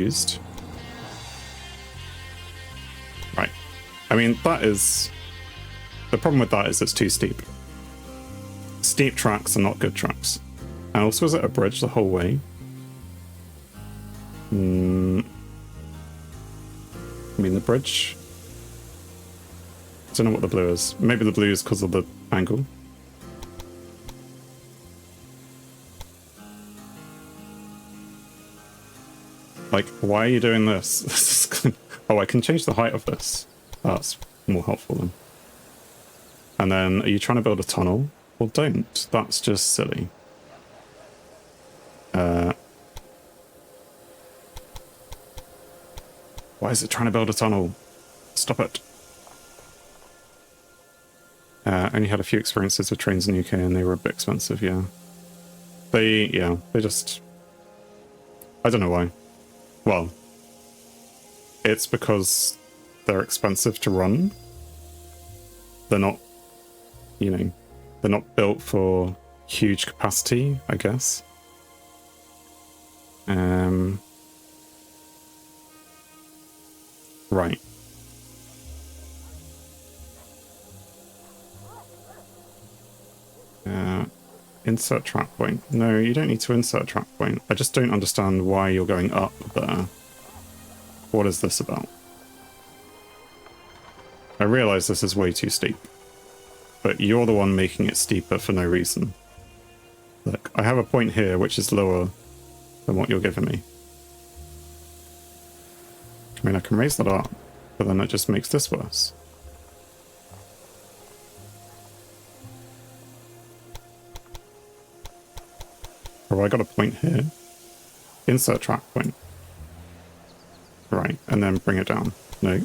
used. Right. I mean, that is... The problem with that is it's too steep. Steep tracks are not good tracks. And also, is it a bridge the whole way? I mean, the bridge... I don't know what the blue is. Maybe the blue is because of the angle. Like, why are you doing this? Oh, I can change the height of this. That's more helpful then. And then, are you trying to build a tunnel? Well, don't. That's just silly. Why is it trying to build a tunnel? Stop it. Only had a few experiences with trains in the UK and they were a bit expensive, yeah. They just... I don't know why. Well, it's because they're expensive to run. They're not, you know, they're not built for huge capacity, I guess. Right. Insert track point. No, you don't need to insert track point. I just don't understand why you're going up there. What is this about? I realise this is way too steep. But you're the one making it steeper for no reason. Look, I have a point here which is lower than what you're giving me. I mean, I can raise that up, but then it just makes this worse. Have I got a point here? Insert track point. Right, and then bring it down. No.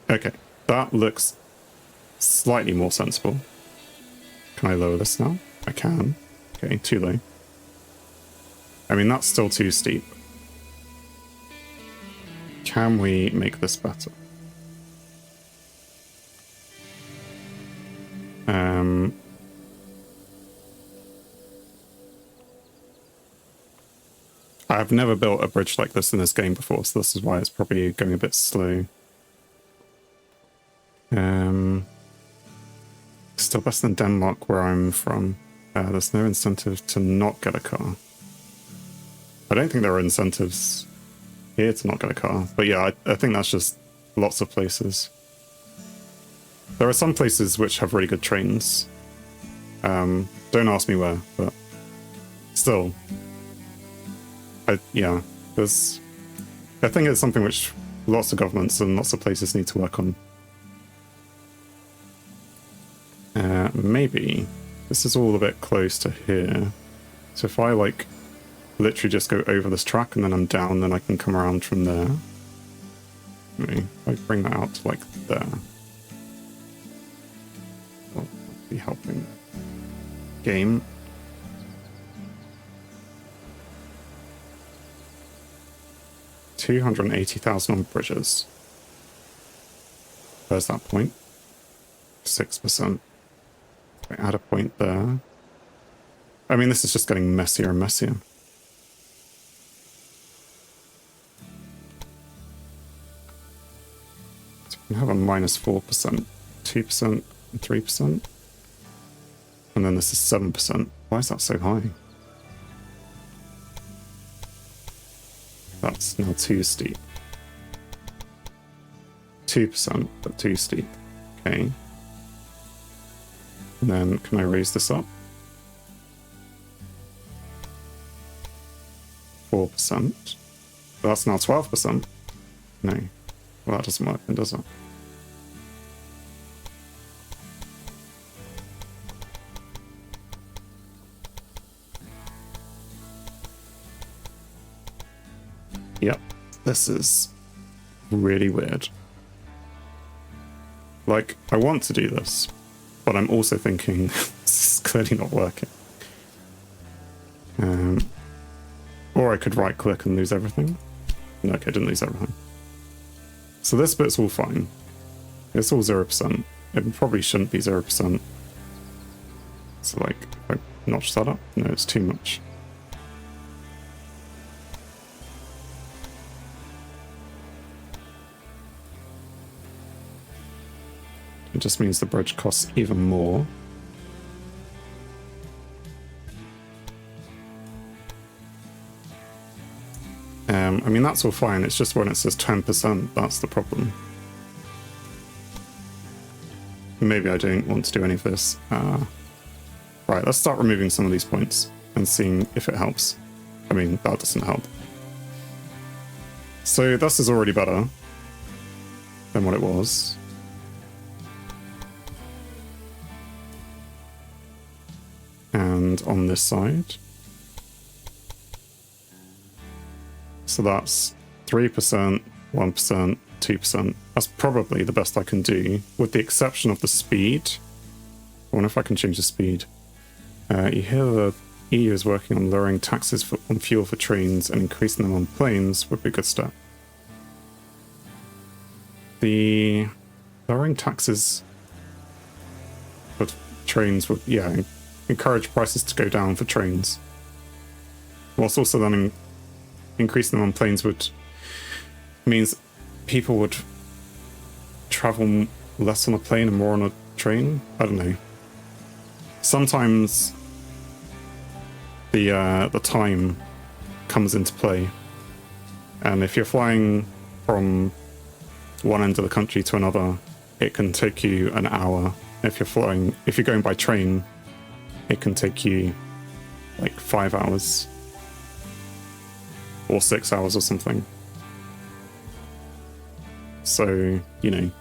Okay, that looks slightly more sensible. Can I lower this now? I can. Okay, too low. I mean, that's still too steep. Can we make this better? I've never built a bridge like this in this game before, so this is why it's probably going a bit slow. Still better than Denmark, where I'm from. There's no incentive to not get a car. I don't think there are incentives here to not get a car, but yeah, I think that's just lots of places. There are some places which have really good trains. Don't ask me where, but still. I think it's something which lots of governments and lots of places need to work on. Maybe this is all a bit close to here. So if I like literally just go over this track and then I'm down, then I can come around from there. Maybe if I bring that out to like there. That'll be helping. Game. $280,000 on bridges. Where's that point? 6%. I add a point there. I mean, this is just getting messier and messier. So we can have a minus 4%, 2%, and 3%. And then this is 7%. Why is that so high? That's now too steep. 2%, but too steep. Okay. And then can I raise this up? 4%. That's now 12%. No. Well, that doesn't work then, does it? Yep. This is really weird. Like, I want to do this, but I'm also thinking this is clearly not working. Or I could right click and lose everything. No, okay, I didn't lose everything. So this bit's all fine. It's all 0%. It probably shouldn't be 0%. So like, if I notch that up, no, it's too much. It just means the bridge costs even more. I mean, that's all fine. It's just when it says 10%, that's the problem. Maybe I don't want to do any of this. Right, let's start removing some of these points and seeing if it helps. I mean, that doesn't help. So this is already better than what it was. And on this side. So that's 3%, 1%, 2%. That's probably the best I can do, with the exception of the speed. I wonder if I can change the speed. You hear the EU is working on lowering taxes on fuel for trains and increasing them on planes would be a good step. The lowering taxes for trains would, yeah, encourage prices to go down for trains. Whilst also then increasing them on planes means people would travel less on a plane and more on a train. I don't know. Sometimes the time comes into play, and if you're flying from one end of the country to another, it can take you an hour. If you're going by train, it can take you like 5 hours or 6 hours or something. So, you know,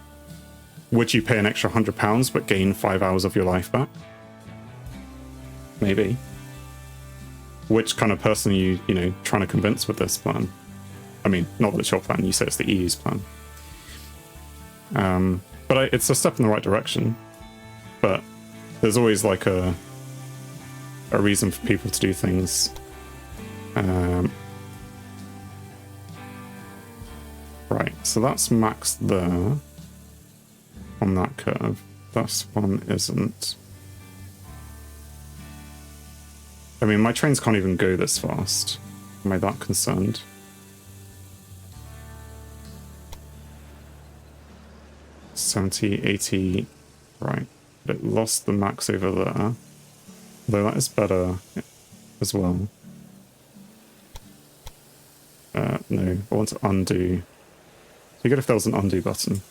would you pay an extra £100 but gain 5 hours of your life back? Maybe. Which kind of person are you know, trying to convince with this plan? I mean, not that it's your plan, you say it's the EU's plan. But it's a step in the right direction. But there's always like a reason for people to do things. Right, so that's max there on that curve. This one isn't. I mean, my trains can't even go this fast. Am I that concerned? $70, $80, right. But it lost the max over there. Though that is better as well. No, I want to undo. Be good if there was an undo button.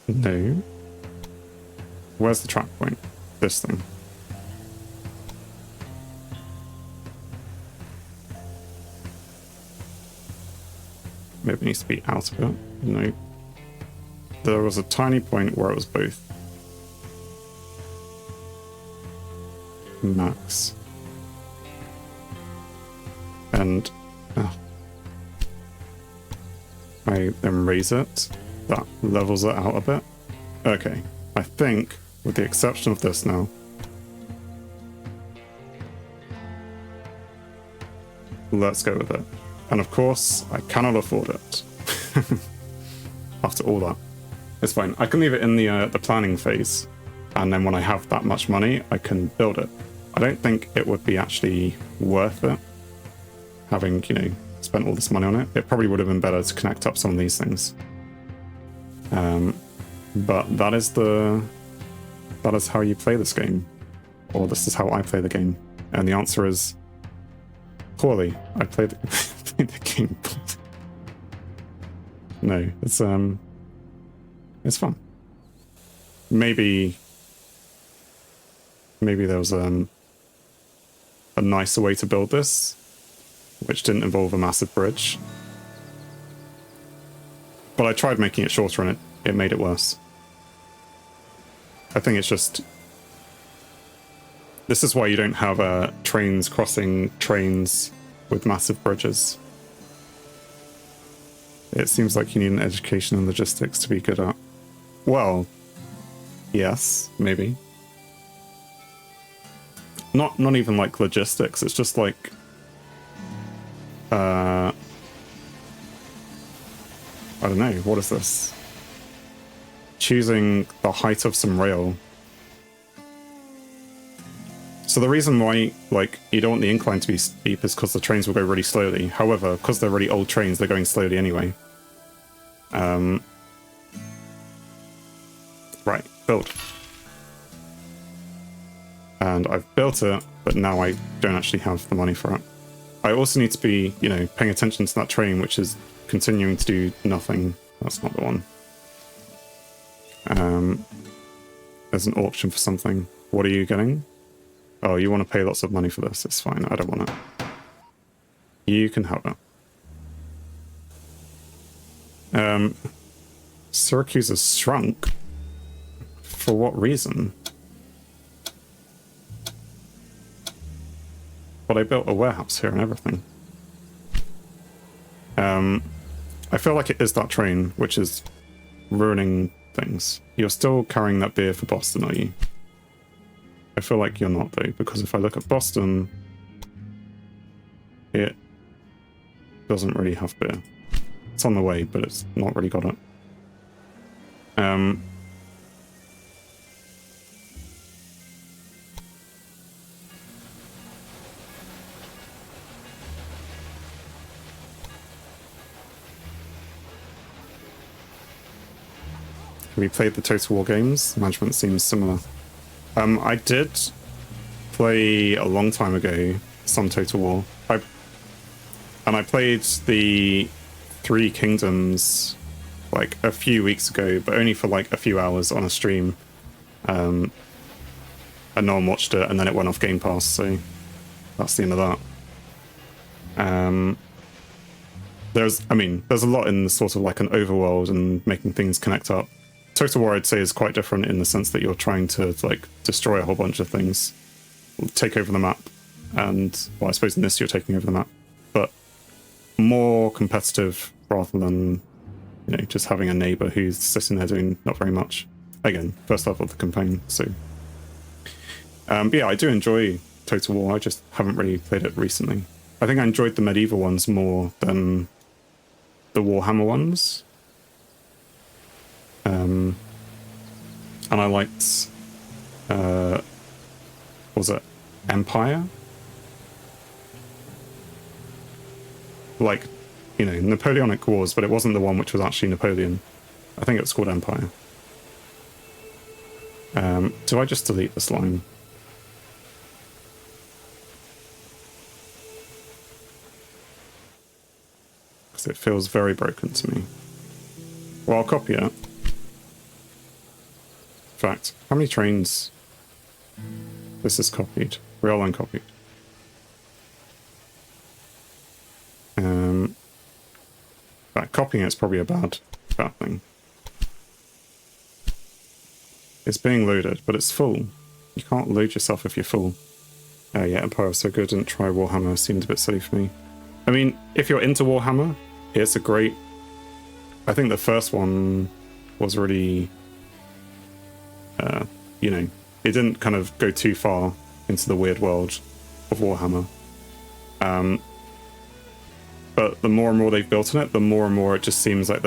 No. Where's the track point? This thing. Maybe it needs to be out of it. No. There was a tiny point where it was both. Max. And I then raise it. That levels it out a bit. Okay. I think, with the exception of this now, let's go with it. And of course, I cannot afford it. After all that. It's fine. I can leave it in the planning phase. And then when I have that much money, I can build it. I don't think it would be actually worth it, having, you know, spent all this money on it. It probably would have been better to connect up some of these things. But that is how you play this game. Or this is how I play the game. And the answer is poorly. I played the game poorly. No, it's fun. Maybe there was a nicer way to build this, which didn't involve a massive bridge. But I tried making it shorter and it made it worse. I think it's just... This is why you don't have trains crossing trains with massive bridges. It seems like you need an education in logistics to be good at. Well, yes, maybe. Not even like logistics, it's just like... I don't know, what is this? Choosing the height of some rail. So the reason why, like, you don't want the incline to be steep is because the trains will go really slowly. However, because they're really old trains, they're going slowly anyway. Right, build. And I've built it, but now I don't actually have the money for it. I also need to be, you know, paying attention to that train, which is continuing to do nothing. That's not the one. There's an auction for something. What are you getting? Oh, you want to pay lots of money for this. It's fine. I don't want it. You can have it. Syracuse has shrunk. For what reason? But I built a warehouse here and everything. I feel like it is that train, which is ruining things. You're still carrying that beer for Boston, are you? I feel like you're not, though, because if I look at Boston, it doesn't really have beer. It's on the way, but it's not really got it. Have you played the Total War games? Management seems similar. I did play a long time ago some Total War. I played the Three Kingdoms like a few weeks ago, but only for like a few hours on a stream. And no one watched it, and then it went off Game Pass, so that's the end of that. There's a lot in sort of like an overworld and making things connect up. Total War, I'd say, is quite different in the sense that you're trying to like destroy a whole bunch of things, take over the map, and well, I suppose in this you're taking over the map, but more competitive rather than, you know, just having a neighbor who's sitting there doing not very much. Again, first level of the campaign, so but yeah, I do enjoy Total War. I just haven't really played it recently. I think I enjoyed the medieval ones more than the Warhammer ones. And I liked, was it Empire? Like, you know, Napoleonic Wars, but it wasn't the one which was actually Napoleon. I think it was called Empire. Do I just delete this line? Because it feels very broken to me. Well, I'll copy it. In fact, how many trains? This is copied. Rail line copied. But copying it's probably a bad thing. It's being loaded, but it's full. You can't load yourself if you're full. Yeah, Empire was so good, didn't try Warhammer, seemed a bit silly for me. I mean, if you're into Warhammer, it's a great... I think the first one was really... you know, it didn't kind of go too far into the weird world of Warhammer. But the more and more they've built on it, the more and more it just seems like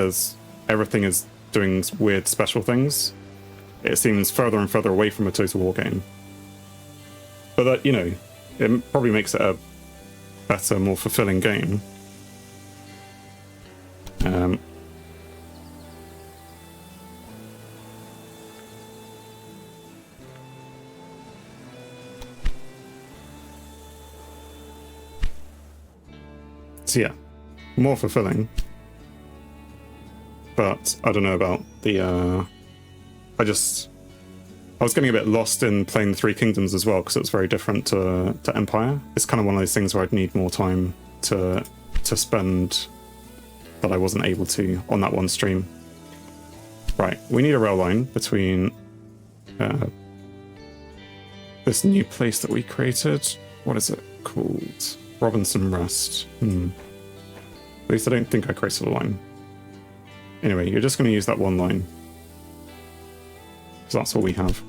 everything is doing weird special things. It seems further and further away from a Total War game. But that, you know, it probably makes it a better, more fulfilling game. So yeah, more fulfilling. But I don't know about the... I was getting a bit lost in playing the Three Kingdoms as well, because it was very different to Empire. It's kind of one of those things where I'd need more time to spend that I wasn't able to on that one stream. Right, we need a rail line between this new place that we created. What is it called? Robinson Rest. At least I don't think I created a line. Anyway, you're just going to use that one line. Because that's all we have.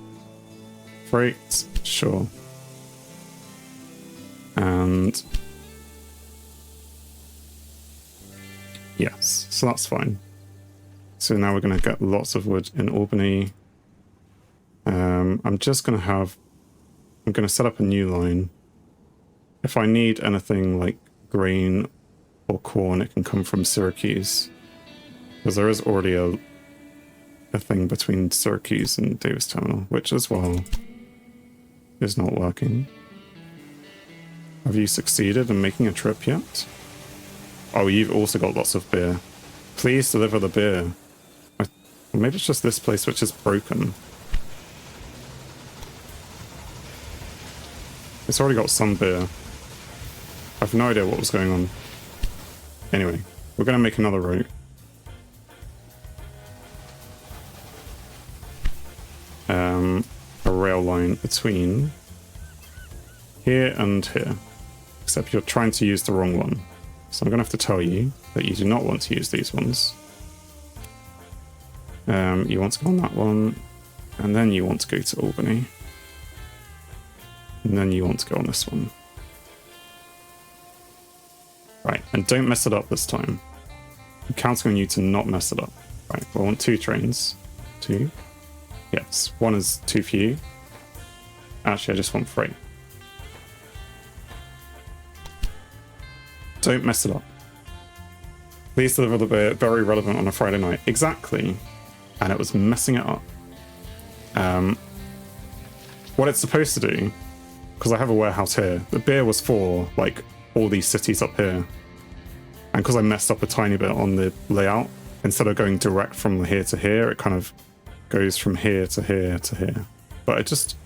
Freight, sure. And... yes, so that's fine. So now we're going to get lots of wood in Albany. I'm just going to set up a new line. If I need anything like grain or corn, it can come from Syracuse. Because there is already a thing between Syracuse and Davis Terminal, which as well is not working. Have you succeeded in making a trip yet? Oh, you've also got lots of beer. Please deliver the beer. Or maybe it's just this place which is broken. It's already got some beer. I've no idea what was going on. Anyway, we're going to make another route. A rail line between here and here. Except you're trying to use the wrong one. So I'm going to have to tell you that you do not want to use these ones. You want to go on that one, and then you want to go to Albany. And then you want to go on this one. Right, and don't mess it up this time. I'm counting on you to not mess it up. Right, well, I want 2 trains. 2. Yes, 1 is too few. Actually, I just want 3. Don't mess it up. Please deliver the beer. Very relevant on a Friday night. Exactly. And it was messing it up. What it's supposed to do, because I have a warehouse here, the beer was for, like, all these cities up here. And because I messed up a tiny bit on the layout, instead of going direct from here to here, it kind of goes from here to here to here. But it just...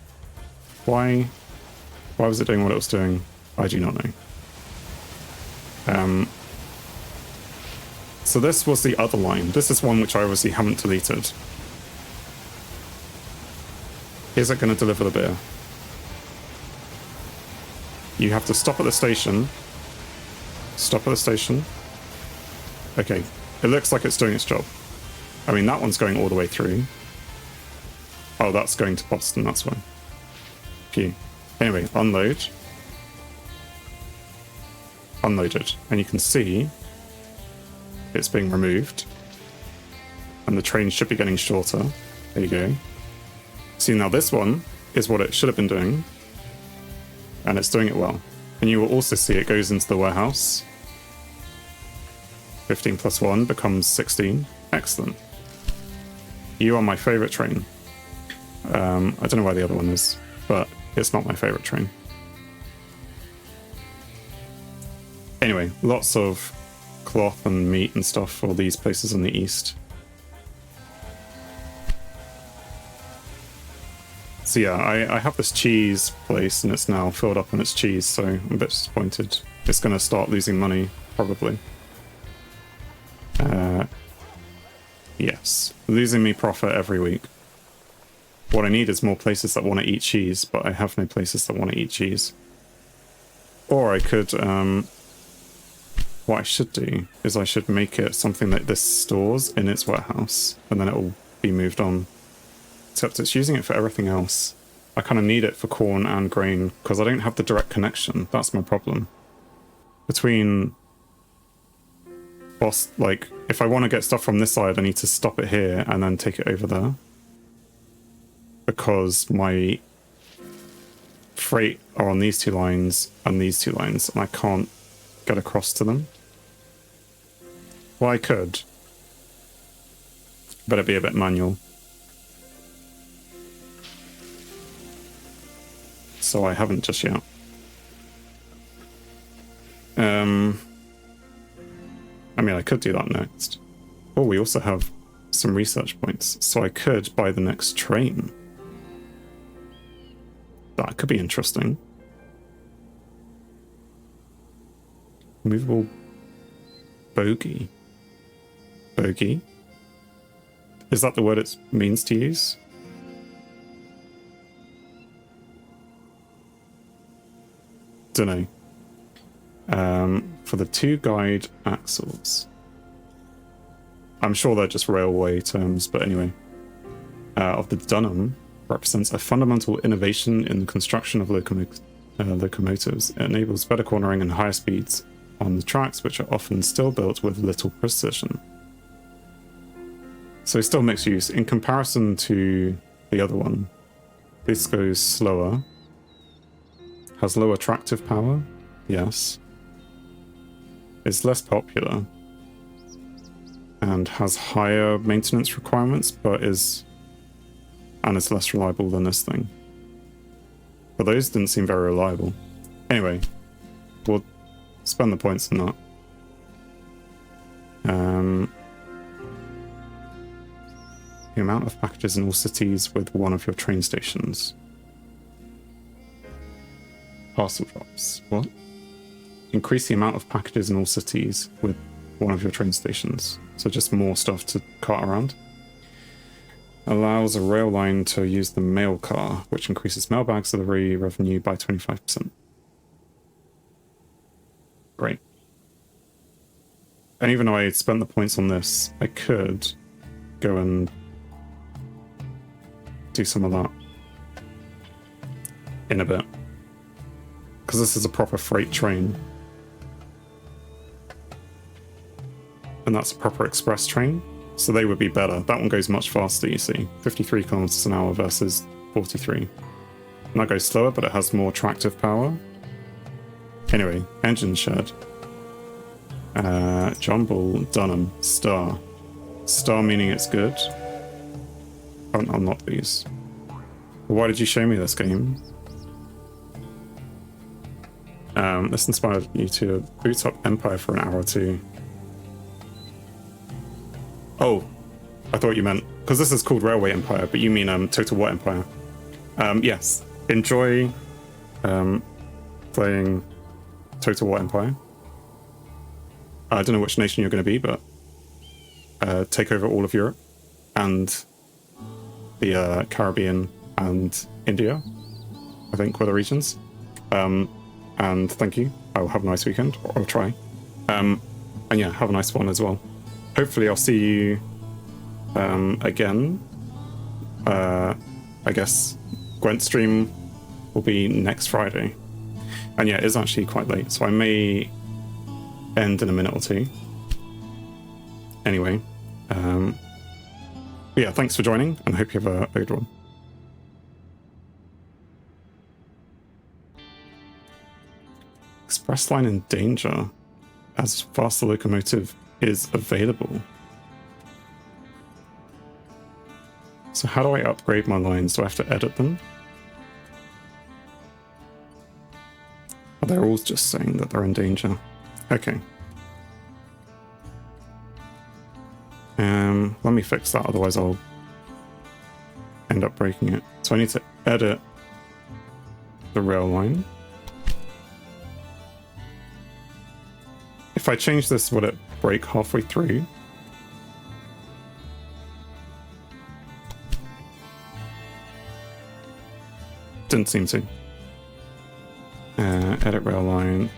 Why was it doing what it was doing? I do not know. So this was the other line. This is one which I obviously haven't deleted. Is it going to deliver the beer? You have to stop at the station. Stop at the station. Okay, it looks like it's doing its job. I mean, that one's going all the way through. Oh, that's going to Boston, that's why. Phew. Anyway, unload. Unloaded. And you can see it's being removed. And the train should be getting shorter. There you go. See, now this one is what it should have been doing. And it's doing it well. And you will also see it goes into the warehouse. 15 plus 1 becomes 16. Excellent. You are my favorite train. I don't know why the other one is, but it's not my favorite train. Anyway, lots of cloth and meat and stuff for these places in the east. So yeah, I have this cheese place and it's now filled up on its cheese, so I'm a bit disappointed. It's going to start losing money, probably. Yes, losing me profit every week. What I need is more places that want to eat cheese, but I have no places that want to eat cheese. Or I could, what I should do is I should make it something that this stores in its warehouse, and then it will be moved on. Except it's using it for everything else. I kind of need it for corn and grain, because I don't have the direct connection. That's my problem. Between... like, if I want to get stuff from this side, I need to stop it here and then take it over there. Because my freight are on these 2 lines and these 2 lines, and I can't get across to them. Well, I could. But it'd be a bit manual. So I haven't just yet. I mean, I could do that next. Oh, we also have some research points, so I could buy the next train. That could be interesting. Movable bogey. Bogey? Is that the word it means to use? Dunno. For the 2 guide axles. I'm sure they're just railway terms, but anyway. Of the Dunham represents a fundamental innovation in the construction of locomotives. It enables better cornering and higher speeds on the tracks, which are often still built with little precision. So still mixed use. In comparison to the other one, this goes slower. Has lower tractive power. Yes. It's less popular. and has higher maintenance requirements, but is less reliable than this thing. But those didn't seem very reliable. Anyway, we'll spend the points on that. The amount of packages in all cities with one of your train stations. Parcel drops. What? Increase the amount of packages in all cities with one of your train stations. So just more stuff to cart around. Allows a rail line to use the mail car, which increases mailbag delivery revenue by 25%. Great. And even though I spent the points on this, I could go and do some of that in a bit. Because this is a proper freight train. And that's a proper express train. So they would be better. That one goes much faster, you see. 53 kilometers an hour versus 43. And that goes slower, but it has more tractive power. Anyway, engine shed. John Bull, Dunham, Star. Star meaning it's good. I'll not these. Why did you show me this game? This inspired you to boot up Empire for an hour or two. Oh, I thought you meant, because this is called Railway Empire, but you mean Total War Empire. Yes, enjoy playing Total War Empire. I don't know which nation you're going to be, but take over all of Europe and the Caribbean and India, I think, were the regions. And thank you. I'll have a nice weekend, or I'll try. And yeah, have a nice one as well. Hopefully I'll see you again. I guess Gwent stream will be next Friday. And yeah, it is actually quite late, so I may end in a minute or two. Anyway, but yeah, thanks for joining, and I hope you have a good one. Express line in danger, as faster locomotive is available. So how do I upgrade my lines? Do I have to edit them? Oh, they're all just saying that they're in danger. Okay. Let me fix that, otherwise I'll end up breaking it. So I need to edit the rail line. If I change this, would it break halfway through? Didn't seem to. Edit rail line.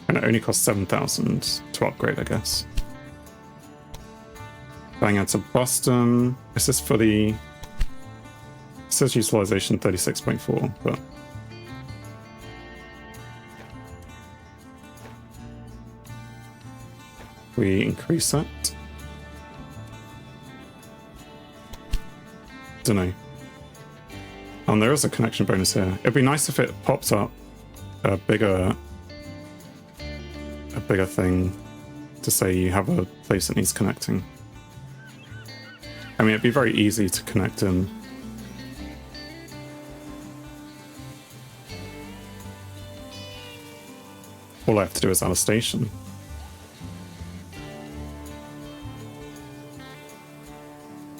And it only costs 7,000 to upgrade, I guess. Bang out to Boston. Is this for the... It says utilization 36.4, but... we increase that. Dunno. And there is a connection bonus here. It'd be nice if it popped up a bigger thing to say you have a place that needs connecting. I mean, it'd be very easy to connect in. All I have to do is add a station.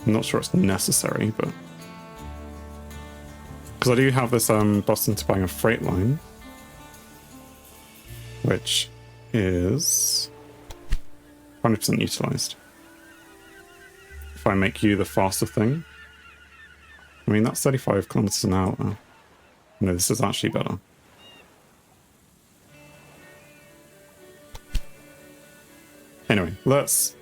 I'm not sure it's necessary, but... because I do have this Boston to Bangor freight line, which is 100% utilized. If I make you the faster thing, I mean, that's 35 kilometers an hour. No, this is actually better. Anyway, let's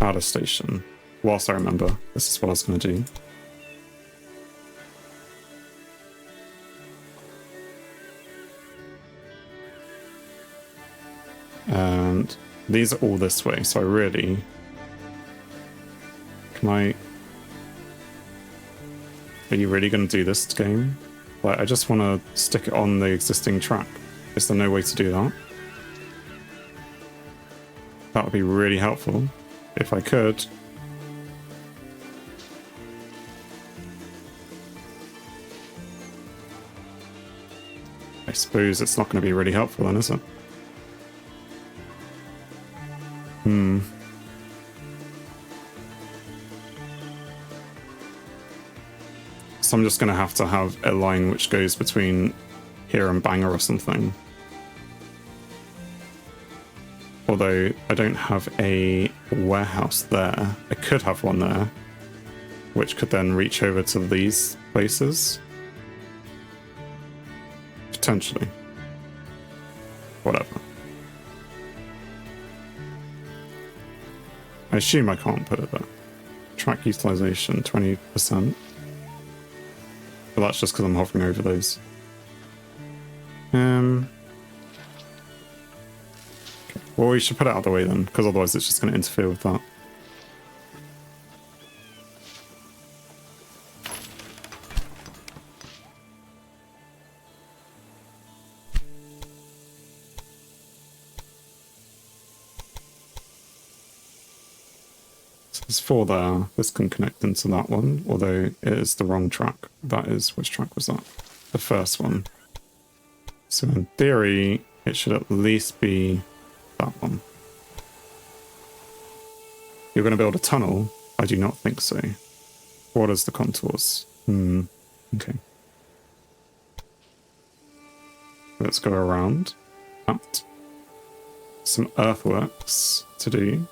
add a station. Whilst I remember, this is what I was going to do. And these are all this way, so I really... Can I... Are you really going to do this game? Like, I just want to stick it on the existing track. Is there no way to do that? That would be really helpful if I could. I suppose it's not going to be really helpful then, is it? So I'm just going to have a line which goes between here and Bangor or something. Although I don't have a warehouse there. I could have one there, which could then reach over to these places. Potentially. Whatever. I assume I can't put it there. Track utilization, 20%. But that's just because I'm hovering over those. Okay. Well, we should put it out of the way then, because otherwise it's just going to interfere with that. So there's 4 there. This can connect into that one, although it is the wrong track. That is, which track was that? The first one. So in theory, it should at least be that one. You're going to build a tunnel? I do not think so. What is the contours? Okay. Let's go around that. Some earthworks to do.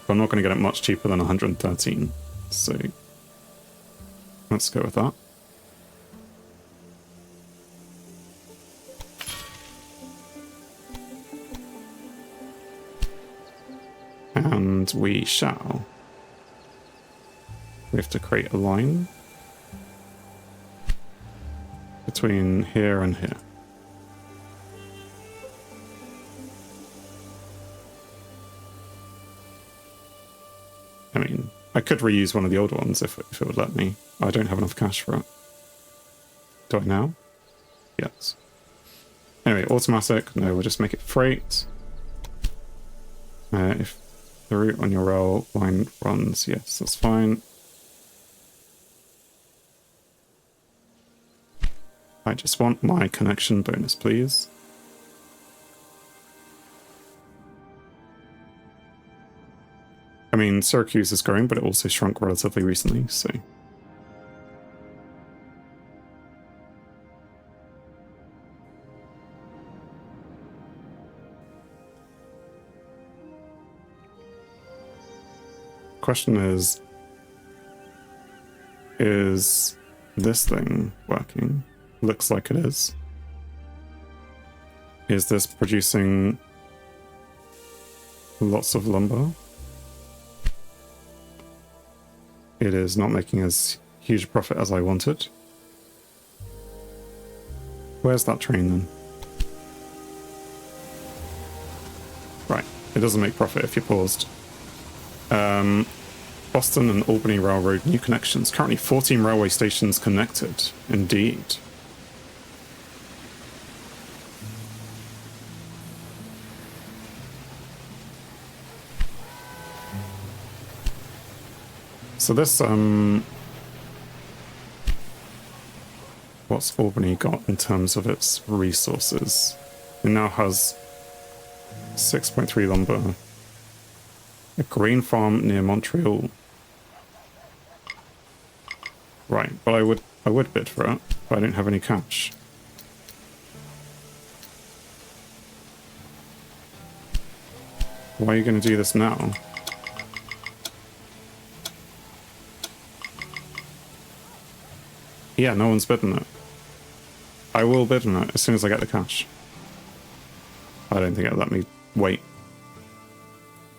But I'm not going to get it much cheaper than 113. So let's go with that. And we shall. We have to create a line between here and here. I mean, I could reuse one of the old ones if it would let me. I don't have enough cash for it. Do I now? Yes. Anyway, automatic. No, we'll just make it freight. If the route on your rail line runs, yes, that's fine. I just want my connection bonus, please. I mean, Syracuse is growing, but it also shrunk relatively recently, so... Question is this thing working? Looks like it is. Is this producing lots of lumber? It is not making as huge a profit as I wanted. Where's that train then? Right, it doesn't make profit if you're paused. Boston and Albany Railroad, new connections. Currently 14 railway stations connected. Indeed. So this, what's Albany got in terms of its resources? It now has 6.3 lumber. A grain farm near Montreal. Right, but I would bid for it, but I don't have any cash. Why are you going to do this now? Yeah, no one's bidding it. I will bid on it as soon as I get the cash. I don't think it'll let me wait.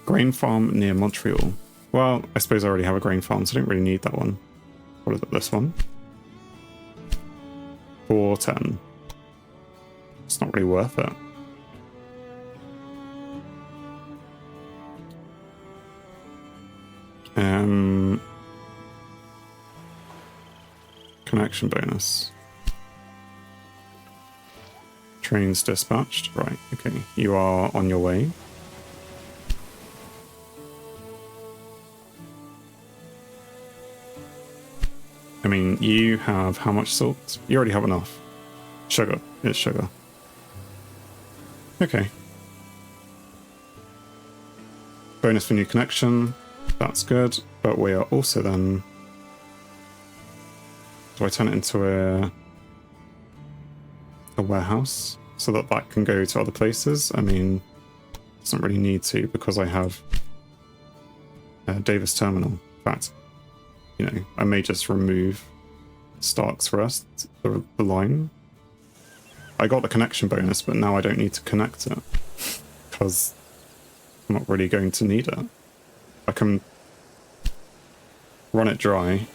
Grain farm near Montreal. Well, I suppose I already have a grain farm, so I don't really need that one. What is it, this one? 410. It's not really worth it. Connection bonus. Trains dispatched. Right, okay. You are on your way. I mean, you have how much salt? You already have enough. Sugar. It's sugar. Okay. Bonus for new connection. That's good. But we are also then... Do I turn it into a warehouse so that that can go to other places? I mean, it doesn't really need to because I have Davis Terminal. In fact, you know, I may just remove Stark's Rest, the line. I got the connection bonus, but now I don't need to connect it because I'm not really going to need it. I can run it dry.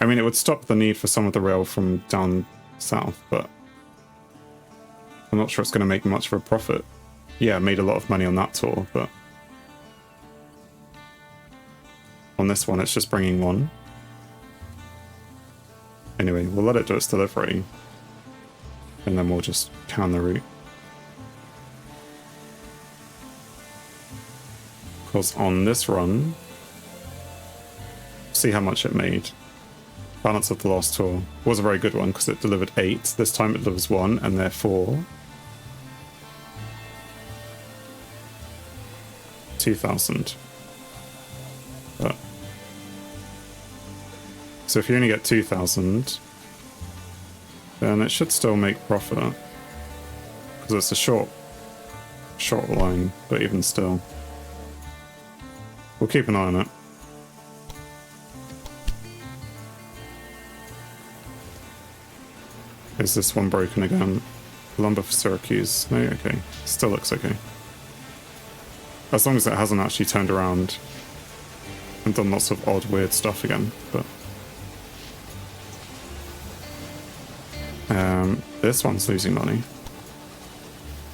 I mean, it would stop the need for some of the rail from down south, but I'm not sure it's going to make much of a profit. Yeah, I made a lot of money on that tour, but on this one, it's just bringing one. Anyway, we'll let it do its delivery, and then we'll just can the route. Because on this run, see how much it made. Balance of the last tour was a very good one because it delivered 8. This time it delivers 1, and therefore 2,000. But so if you only get 2,000, then it should still make profit because it's a short line. But even still, we'll keep an eye on it. Is this one broken again? Lumber for Syracuse. No, okay. Still looks okay. As long as it hasn't actually turned around and done lots of odd, weird stuff again. But this one's losing money.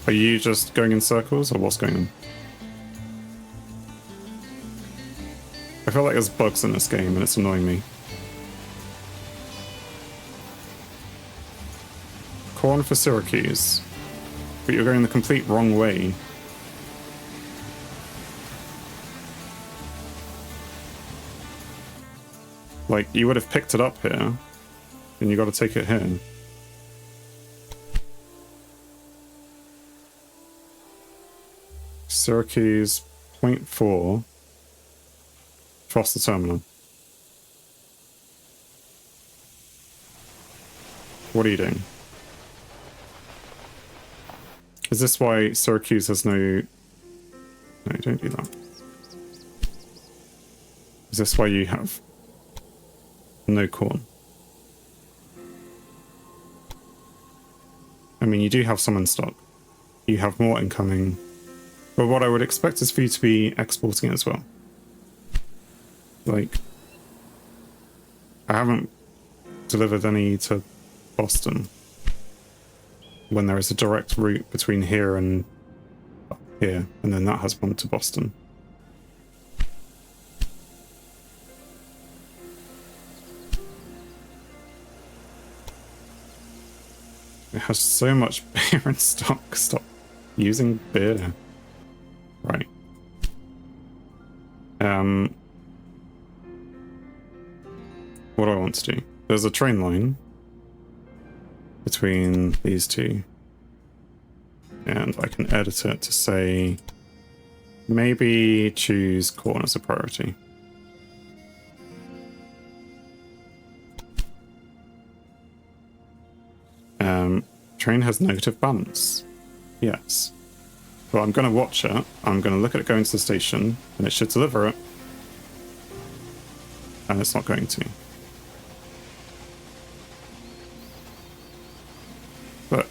Are you just going in circles, or what's going on? I feel like there's bugs in this game, and it's annoying me. Corn for Syracuse. But you're going the complete wrong way. Like, you would have picked it up here, and you got to take it here. Syracuse, 0.4. Foster Terminal. What are you doing? Is this why Syracuse has no... No, don't do that. Is this why you have no corn? I mean, you do have some in stock. You have more incoming. But what I would expect is for you to be exporting it as well. Like, I haven't delivered any to Boston when there is a direct route between here and here, and then that has one to Boston. It has so much beer in stock. Stop using beer. Right. What do I want to do? There's a train line between these two. And I can edit it to say, maybe choose corn as a priority. Train has negative balance. Yes. But I'm going to watch it. I'm going to look at it going to the station, and it should deliver it. And it's not going to. Look.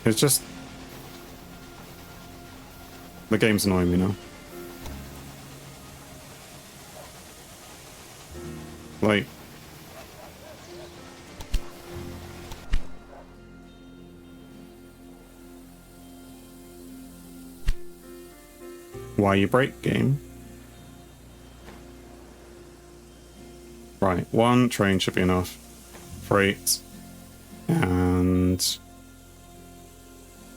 It's just... The game's annoying me now. Like... Why you break, game? Right, one train should be enough. Freight. And...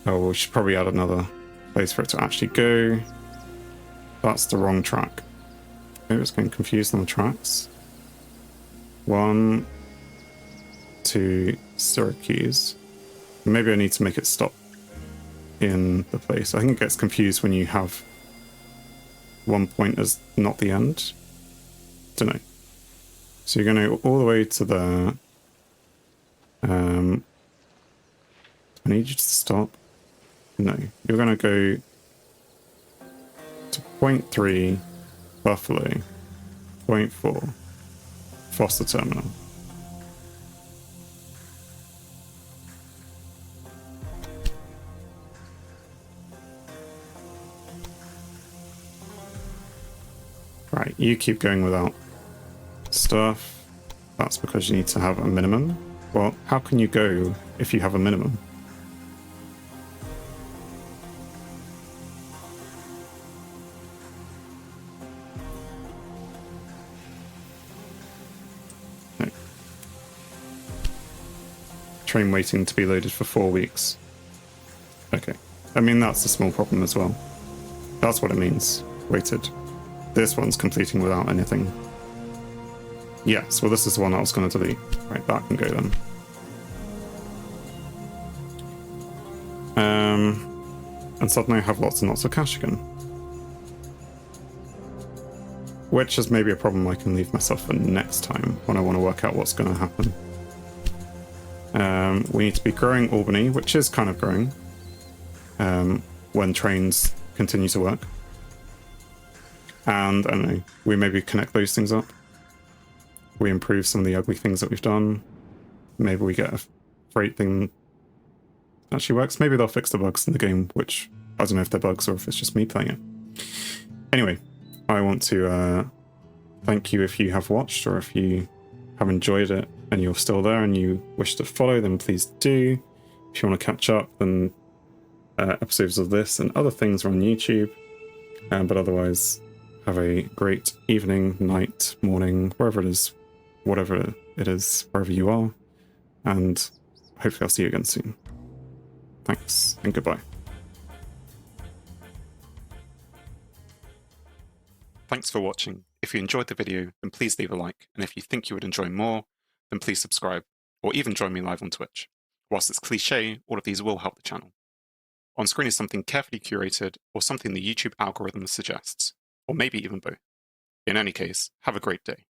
oh, we should probably add another place for it to actually go. That's the wrong track. Maybe it's getting confused on the tracks. 1 to Syracuse. Maybe I need to make it stop in the place. I think it gets confused when you have one point as not the end. Don't know. So you're going to go all the way to there. I need you to stop. No, you're going to go to point 3, Buffalo, point 4, Foster Terminal. Right, you keep going without stuff. That's because you need to have a minimum. Well, how can you go if you have a minimum? No. Train waiting to be loaded for 4 weeks. Okay. I mean, that's a small problem as well. That's what it means. Waited. This one's completing without anything. Yes, well this is the one I was going to delete. Right, that can go then. And suddenly I have lots and lots of cash again. Which is maybe a problem I can leave myself for next time when I want to work out what's going to happen. We need to be growing Albany, which is kind of growing when trains continue to work. And, I don't know, we maybe connect those things up. We improve some of the ugly things that we've done. Maybe we get a freight thing that actually works. Maybe they'll fix the bugs in the game, which I don't know if they're bugs or if it's just me playing it. Anyway, I want to thank you if you have watched or if you have enjoyed it and you're still there and you wish to follow, then please do. If you want to catch up, then episodes of this and other things are on YouTube. But otherwise, have a great evening, night, morning, wherever it is, whatever it is, wherever you are. And hopefully I'll see you again soon. Thanks, and goodbye. Thanks for watching. If you enjoyed the video, then please leave a like. And if you think you would enjoy more, then please subscribe, or even join me live on Twitch. Whilst it's cliche, all of these will help the channel. On screen is something carefully curated, or something the YouTube algorithm suggests, or maybe even both. In any case, have a great day.